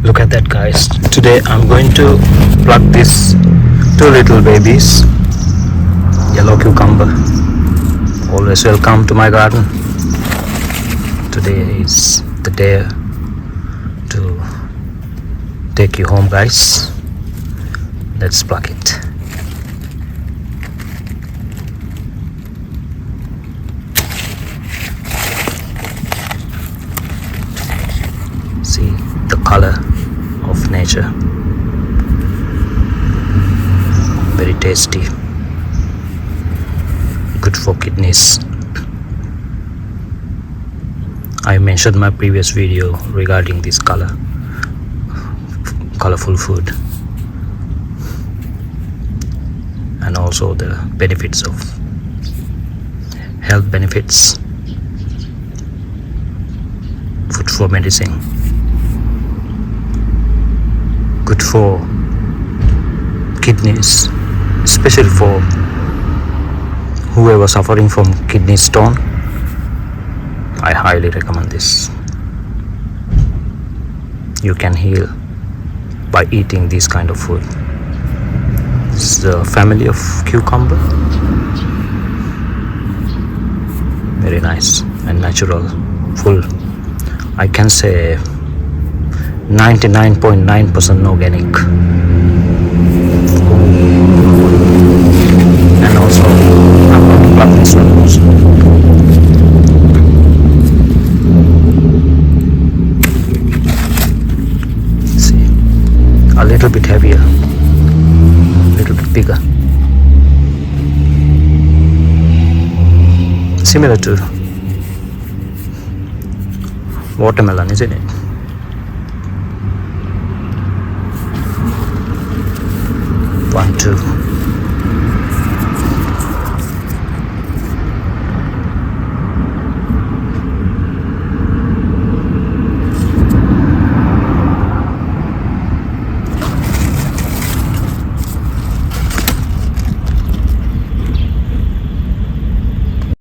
Look at that, guys. Today I'm going to pluck these two little babies. Yellow cucumber. Always welcome to my garden. Today is the day to take you home, guys. Let's pluck it. See the color of nature. Very tasty. Good for kidneys. I mentioned my previous video regarding this colorful food, and also the benefits of health benefits. Food for medicine. Good for kidneys, especially for whoever suffering from kidney stone. I highly recommend this. You can heal by eating this kind of food. This is the family of cucumber. Very nice and natural, full. I can say 99.9% organic. And also I'm going to pluck this one also. See, a little bit heavier, a little bit bigger. Similar to watermelon, isn't it? One, two.